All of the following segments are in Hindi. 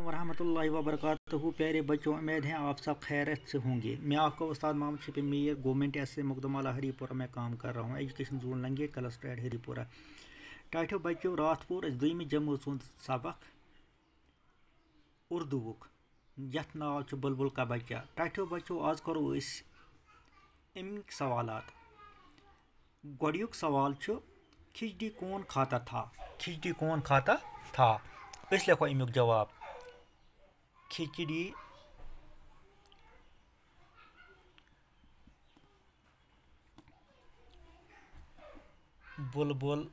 वालेकुम वरहमतुल्लाहि वबरकातुहू। प्यारे बच्चों, उम्मीद है आप सब खैरियत से होंगे। मैं आपका उस्ताद मोहम्मद शफी मीर गवर्नमेंट ऐसे मुकदमाला हरीपुरा में काम कर रहा हूँ। एजुकेशन जोन लंगे कलस्ट्रेट हरीपुरा। टाइटो बच्चों रात पोर दोयम जमूत सबक उर्दूक यथ नाव बुलबुल का बच्चा। टाइटो बच्चों आज करो अमिक सवालात। गोड़ुक सवाल खिचड़ी कौन खाता था। खिचड़ी कौन खाता था। अस लिखो अमुक जवाब। खिचड़ी बुलबुल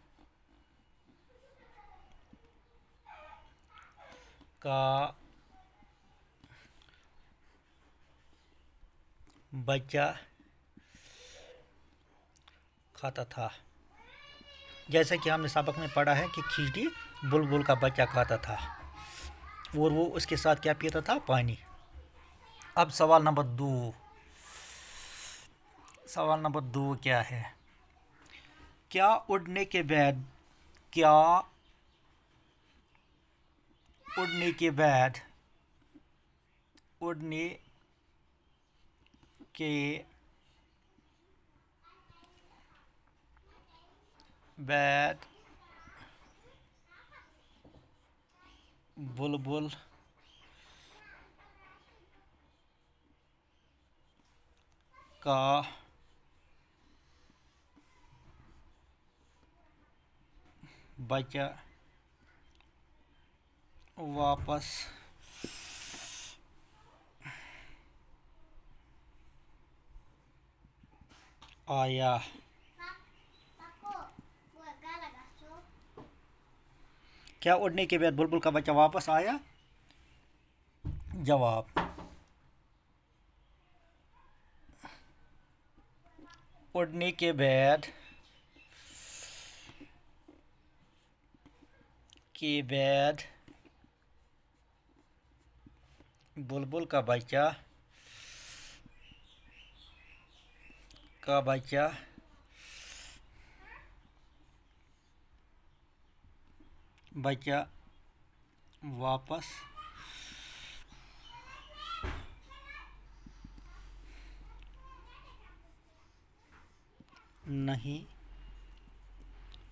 का बच्चा खाता था। जैसा कि हमने सबक में पढ़ा है कि खिचड़ी बुलबुल का बच्चा खाता था और वो उसके साथ क्या पीता था, पानी। अब सवाल नंबर 2। सवाल नंबर 2 क्या है। क्या उड़ने के बाद उड़ने के बाद बुलबुल का बच्चा वापस आया। क्या उड़ने के बाद बुलबुल का बच्चा वापस आया। जवाब उड़ने के बाद बुलबुल का बच्चा वापस नहीं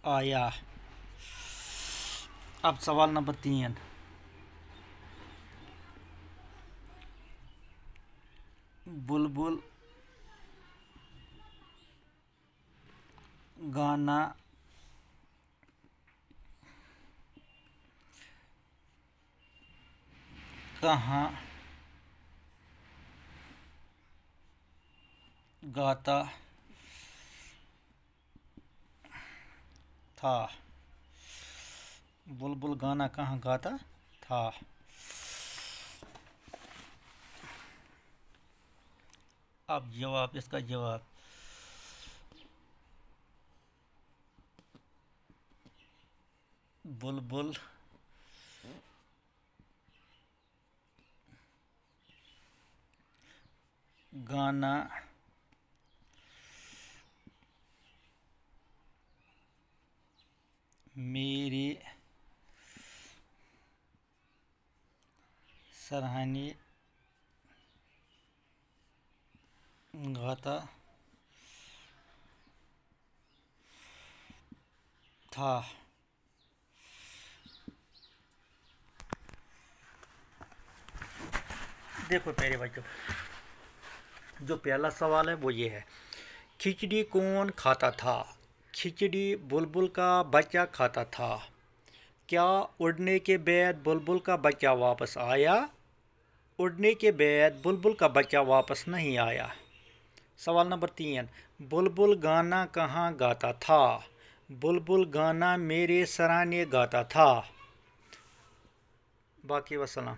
आया। अब सवाल नंबर 3। बुलबुल गाना कहाँ गाता था। बुलबुल गाना कहाँ गाता था। अब जवाब, इसका जवाब बुलबुल गाना मेरे सराहने गाता था। देखो प्यारे बच्चों, जो पहला सवाल है वो ये है, खिचड़ी कौन खाता था। खिचड़ी बुलबुल का बच्चा खाता था। क्या उड़ने के बाद बुलबुल का बच्चा वापस आया। उड़ने के बाद बुलबुल का बच्चा वापस नहीं आया। सवाल नंबर 3, बुलबुल गाना कहाँ गाता था। बुलबुल गाना मेरे सराहने गाता था। बाकी वसलाम।